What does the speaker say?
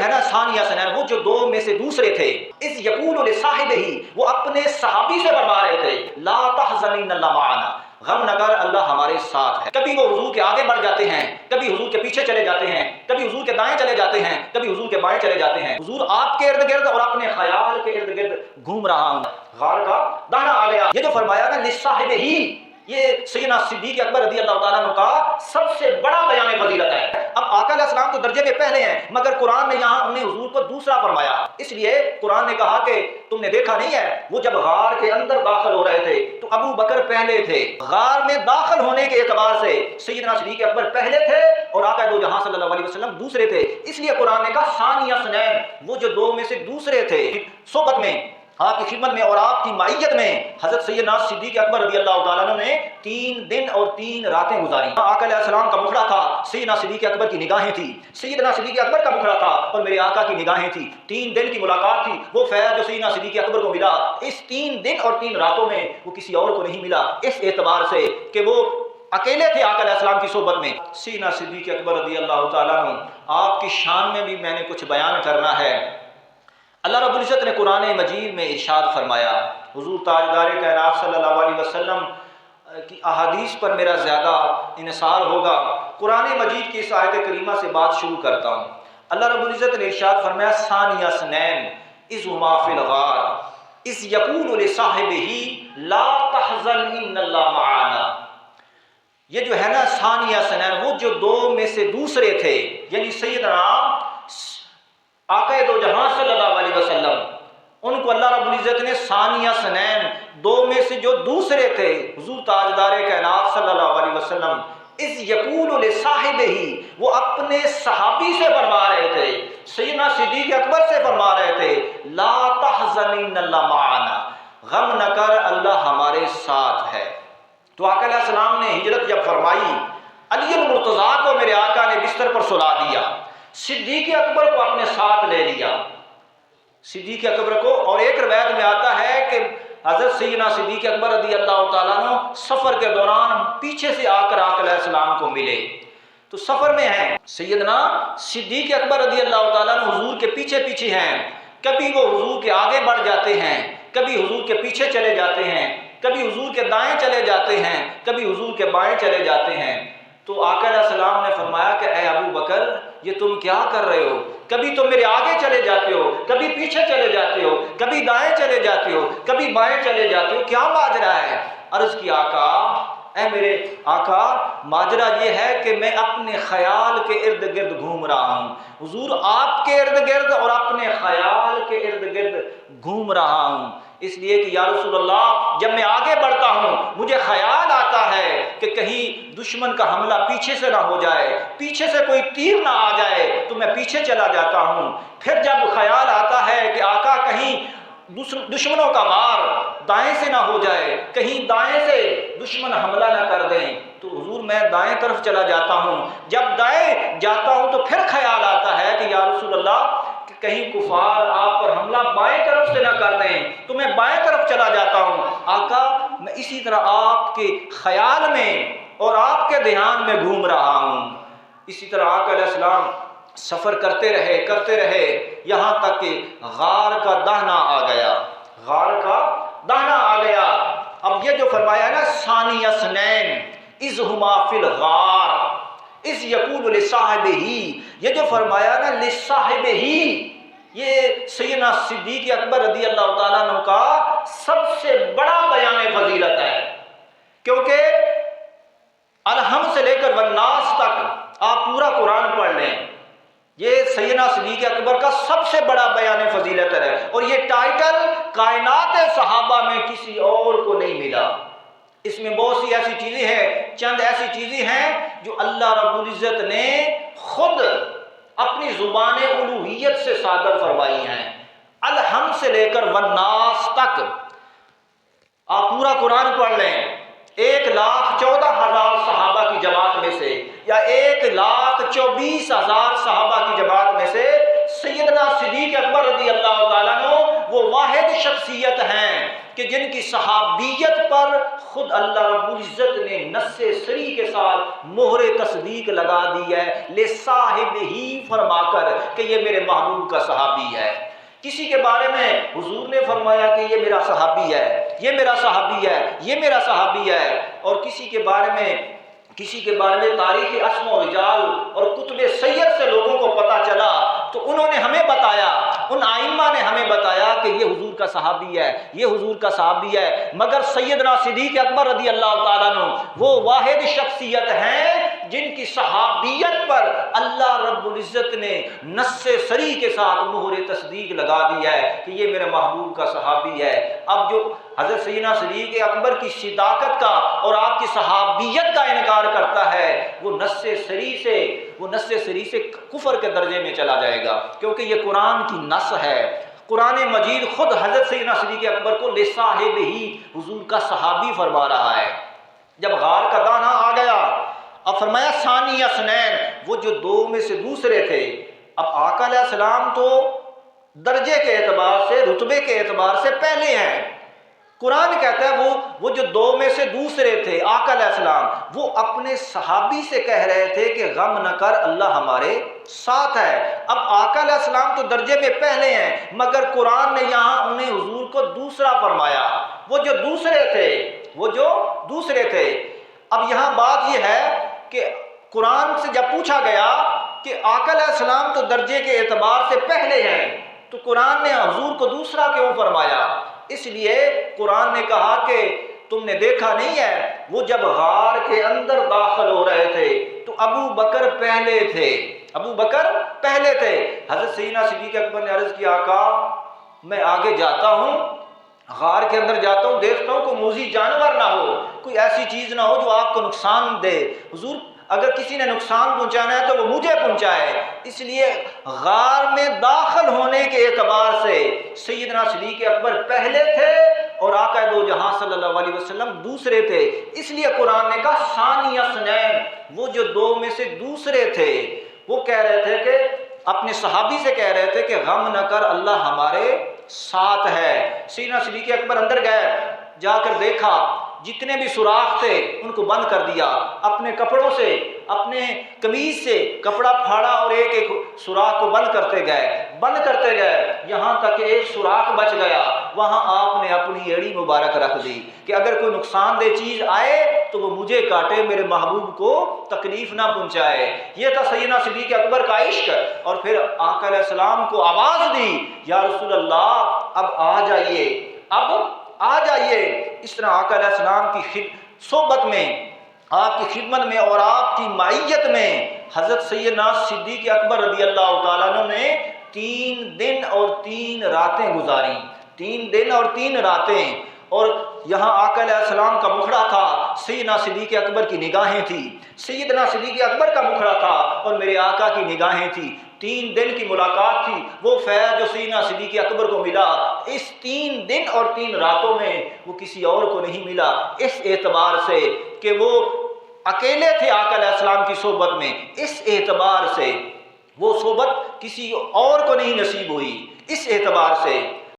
ہے نا ثانیہ سنین، وہ جو دو میں سے دوسرے تھے، اس یقول لصاحبہ، وہ اپنے صحابی سے فرما رہے تھے لا تحزن ان اللہ معنا، غم نہ کر اللہ ہمارے ساتھ ہے۔ کبھی وہ حضور کے آگے بڑھ جاتے ہیں، کبھی حضور کے پیچھے چلے جاتے ہیں، کبھی حضور کے دائیں چلے جاتے ہیں، کبھی حضور کے بائیں چلے جاتے ہیں۔ حضور آپ کے ارد گرد اور اپنے خیال کے ارد گرد گھوم رہا ہوں، غار کا دہنا آ گیا۔ یہ جو فرمایا نا لصاحبہ ہی، یہ سیدنا صدیق اکبر رضی اللہ تعالیٰ عنہ کا سب سے بڑا بیان فضیلت ہے۔ اب آقا علیہ السلام تو درجے میں پہلے ہیں، مگر قرآن نے یہاں انہیں حضور کو دوسرا فرمایا، اس لیے قرآن نے کہا کہ تم نے دیکھا نہیں ہے وہ جب غار کے اندر داخل ہو رہے تھے تو ابو بکر پہلے تھے، غار میں داخل ہونے کے اعتبار سے سیدنا صدیق اکبر پہلے تھے اور آقا دو جہاں صلی اللہ علیہ وسلم دوسرے تھے، اس لیے قرآن نے کہا ثانیہ اثنین، وہ جو دو میں سے دوسرے تھے۔ صحبت میں، آپ کی خدمت میں اور آپ کی معیت میں حضرت سیدنا صدیق اکبر رضی اللہ تعالیٰ عنہ نے 3 دن اور 3 راتیں گزاری۔ آقا علیہ السلام کا مکھڑا تھا، سیدنا صدیق اکبر کی نگاہیں تھی، سیدنا صدیق اکبر کا مکھڑا تھا اور میرے آقا کی نگاہیں تھی، 3 دن کی ملاقات تھی۔ وہ فیض جو سیدنا صدیق اکبر کو ملا اس 3 دن اور 3 راتوں میں وہ کسی اور کو نہیں ملا، اس اعتبار سے کہ وہ اکیلے تھے آقا علیہ السلام کی صحبت میں۔ سیدنا صدیق اکبر رضی اللہ تعالیٰ عنہ، آپ کی شان میں بھی میں نے کچھ بیان کرنا ہے۔ اللہ رب العزت نے قرآن مجید میں ارشاد فرمایا، حضور تاجدار کائنات صلی اللہ علیہ وسلم کی احادیث پر میرا زیادہ انحصار ہوگا، قرآن مجید کی اس آیت کریمہ سے بات شروع کرتا ہوں۔ اللہ رب العزت نے ارشاد فرمایا ثانیہ اثنین اذ ہما فی الغار اذ یقول لصاحبہ لا تحزن ان اللہ معنا۔ یہ جو ہے نا ثانیہ اثنین، وہ جو دو میں سے دوسرے تھے، یعنی سیدنا آقا دو جہاں صلی اللہ علیہ وسلم، ان کو اللہ رب العزت نے ثانیہ اثنین، دو میں سے جو دوسرے تھے، حضور تاجدار کائنات صلی اللہ علیہ وسلم، اس یقول لصاحبہ، وہ اپنے صحابی سے فرما رہے تھے، سیدنا صدیق اکبر سے فرما رہے تھے لا تحزن ان اللہ معنا، غم نہ کر اللہ ہمارے ساتھ ہے۔ تو آقا علیہ السلام نے ہجرت جب فرمائی، علی المرتضیٰ کو میرے آقا نے بستر پر سلا دیا، صدیق اکبر کو اپنے ساتھ لے لیا، صدیق اکبر کو، اور ایک روایت میں آتا ہے کہ حضرت سیدنا صدیق اکبر رضی اللہ تعالیٰ عنہ سفر کے دوران پیچھے سے آ کر آقا علیہ السلام کو ملے، تو سفر میں ہیں سیدنا صدیق اکبر رضی اللہ تعالیٰ عنہ حضور کے پیچھے پیچھے ہیں، کبھی وہ حضور کے آگے بڑھ جاتے ہیں، کبھی حضور کے پیچھے چلے جاتے ہیں، کبھی حضور کے دائیں چلے جاتے ہیں، کبھی حضور کے بائیں چلے جاتے ہیں۔ تو آقا علیہ السلام نے فرمایا کہ اے ابو بکر، یہ تم کیا کر رہے ہو؟ کبھی تم میرے آگے چلے جاتے ہو، کبھی پیچھے چلے جاتے ہو، کبھی دائیں چلے جاتے ہو، کبھی بائیں چلے جاتے ہو، کیا ماجرا ہے؟ عرض کی آقا، اے میرے آقا، ماجرا یہ ہے کہ میں اپنے خیال کے ارد گرد گھوم رہا ہوں، حضور آپ کے ارد گرد اور اپنے خیال کے ارد گرد گھوم رہا ہوں، اس لیے کہ یا رسول اللہ جب میں آگے بڑھتا ہوں مجھے خیال آتا ہے کہ کہیں دشمن کا حملہ پیچھے سے نہ ہو جائے، پیچھے سے کوئی تیر نہ آ جائے تو میں پیچھے چلا جاتا ہوں، پھر جب خیال آتا ہے کہ آقا کہیں دشمنوں کا وار دائیں سے نہ ہو جائے، کہیں دائیں سے دشمن حملہ نہ کر دیں، تو حضور میں دائیں طرف چلا جاتا ہوں، جب دائیں جاتا ہوں تو پھر خیال آتا ہے کہ یا رسول اللہ کہ کہیں کفار آپ پر حملہ بائیں طرف سے نہ کر دیں، تو میں بائیں طرف چلا جاتا ہوں۔ آقا میں اسی طرح آپ کے خیال میں اور آپ کے دھیان میں گھوم رہا ہوں۔ اسی طرح آقا علیہ السلام سفر کرتے رہے یہاں تک کہ غار کا دہنا آ گیا، غار کا دہنا آ گیا۔ اب یہ جو فرمایا ہے نا ثانیہ اثنین اذ ہما فی الغار اذ یقول لصاحبہ، یہ جو فرمایا نا لصاحبہ، یہ سیدنا صدیق اکبر رضی اللہ تعالیٰ عنہ کا سب سے بڑا بیان فضیلت ہے، کیونکہ الحم سے لے کر والناس تک آپ پورا قرآن پڑھ لیں، یہ سیدنا صدیق اکبر کا سب سے بڑا بیان فضیلت ہے، اور یہ ٹائٹل کائنات صحابہ میں کسی اور کو نہیں ملا۔ اس میں بہت سی ایسی چیزیں ہیں، چند ایسی چیزیں ہیں جو اللہ رب العزت نے خود اپنی زبان الوہیت سے صادر فرمائی ہیں، الحم سے لے کر والناس تک۔ آپ پورا قرآن پڑھ لیں، 1,14,000 صحابہ کی جماعت میں سے یا 1,24,000 صحابہ کی جماعت میں سے سیدنا صدیق اکبر رضی اللہ تعالیٰ عنہ وہ واحد شخصیت ہیں کہ جن کی صحابیت پر خود اللہ رب العزت نے نص صریح کے ساتھ مہر تصدیق لگا دی ہے، لصاحب ہی فرما کر کہ یہ میرے محبوب کا صحابی ہے۔ کسی کے بارے میں حضور نے فرمایا کہ یہ میرا صحابی ہے، یہ میرا صحابی ہے، یہ میرا صحابی ہے، اور کسی کے بارے میں تاریخ اسم و رجال اور کتب سیر سے لوگوں کو پتہ چلا تو انہوں نے ہمیں بتایا، ان آئمہ نے ہمیں بتایا کہ یہ حضور کا صحابی ہے، یہ حضور کا صحابی ہے۔ مگر سیدنا صدیق اکبر رضی اللہ تعالیٰ عنہ وہ واحد شخصیت ہیں جن کی صحابیت پر اللہ رب العزت نے نص صریح کے ساتھ مہر تصدیق لگا دی ہے کہ یہ میرے محبوب کا صحابی ہے۔ اب جو حضرت سیدنا صدیق اکبر کی صداقت کا اور آپ کی صحابیت کا انکار کرتا ہے وہ نص صریح سے کفر کے درجے میں چلا جائے گا، کیونکہ یہ قرآن کی نص ہے۔ قرآن مجید خود حضرت سیدنا صدیق اکبر کو لصاحب ہی حضور کا صحابی فرما رہا ہے۔ جب غار کا دانہ آ گیا، اب فرمایا ثانی اثنین، وہ جو دو میں سے دوسرے تھے۔ اب آقا علیہ السلام تو درجے کے اعتبار سے، رتبے کے اعتبار سے پہلے ہیں۔ قرآن کہتا ہے وہ جو دو میں سے دوسرے تھے آقا علیہ السلام، وہ اپنے صحابی سے کہہ رہے تھے کہ غم نہ کر، اللہ ہمارے ساتھ ہے۔ اب آقا علیہ السلام تو درجے میں پہلے ہیں، مگر قرآن نے یہاں انہیں حضور کو دوسرا فرمایا، وہ جو دوسرے تھے۔ اب یہاں بات یہ ہے کہ قرآن سے جب پوچھا گیا کہ آقا علیہ السلام تو درجے کے اعتبار سے پہلے ہیں، تو قرآن نے حضور کو دوسرا کیوں فرمایا؟ اس لیے قرآن نے کہا کہ تم نے دیکھا نہیں ہے وہ جب غار کے اندر داخل ہو رہے تھے تو ابو بکر پہلے تھے۔ حضرت سیدنا صدیق اکبر نے عرض کیا، آقا میں آگے جاتا ہوں، غار کے اندر جاتا ہوں، دیکھتا ہوں کوئی موذی جانور نہ ہو، کوئی ایسی چیز نہ ہو جو آپ کو نقصان دے۔ حضور اگر کسی نے نقصان پہنچانا ہے تو وہ مجھے پہنچائے۔ اس لیے غار میں داخل ہونے کے اعتبار سے سیدنا صدیق اکبر پہلے تھے اور آقا دو جہاں صلی اللہ علیہ وسلم دوسرے تھے۔ اس لیے قرآن نے کہا ثانی اثنین، وہ جو دو میں سے دوسرے تھے، وہ کہہ رہے تھے کہ اپنے صحابی سے کہہ رہے تھے کہ غم نہ کر، اللہ ہمارے ساتھ ہے۔ سیدنا صدیق اکبر اندر گئے، جا کر دیکھا جتنے بھی سوراخ تھے ان کو بند کر دیا، اپنے کپڑوں سے، اپنے قمیض سے کپڑا پھاڑا اور ایک ایک سوراخ کو بند کرتے گئے یہاں تک کہ ایک سوراخ بچ گیا۔ وہاں آپ نے اپنی ایڑی مبارک رکھ دی کہ اگر کوئی نقصان دہ چیز آئے تو وہ مجھے کاٹے، میرے محبوب کو تکلیف نہ پہنچائے۔ یہ تھا سیدنا صدیق اکبر کا عشق۔ اور پھر آقا علیہ السلام کو آواز دی، یا رسول اللہ اب آ جائیے۔ اس طرح آقا علیہ السلام کی صحبت میں، آپ کی خدمت میں اور آپ کی معیت میں حضرت سیدنا صدیق اکبر رضی اللہ تعالیٰ عنہ نے 3 دن اور 3 راتیں گزاری، 3 دن اور 3 راتیں۔ اور یہاں آقا علیہ السلام کا مکھڑا تھا، سیدنا صدیق اکبر کی نگاہیں تھی، سیدنا صدیق اکبر کا مکھڑا تھا اور میرے آقا کی نگاہیں تھی۔ 3 دن کی ملاقات تھی، وہ فیض جو سیدنا صدیق اکبر کو ملا اس 3 دن اور 3 راتوں میں وہ کسی اور کو نہیں ملا، اس اعتبار سے کہ وہ اکیلے تھے آقا علیہ السلام کی صحبت میں، اس اعتبار سے وہ صحبت کسی اور کو نہیں نصیب ہوئی، اس اعتبار سے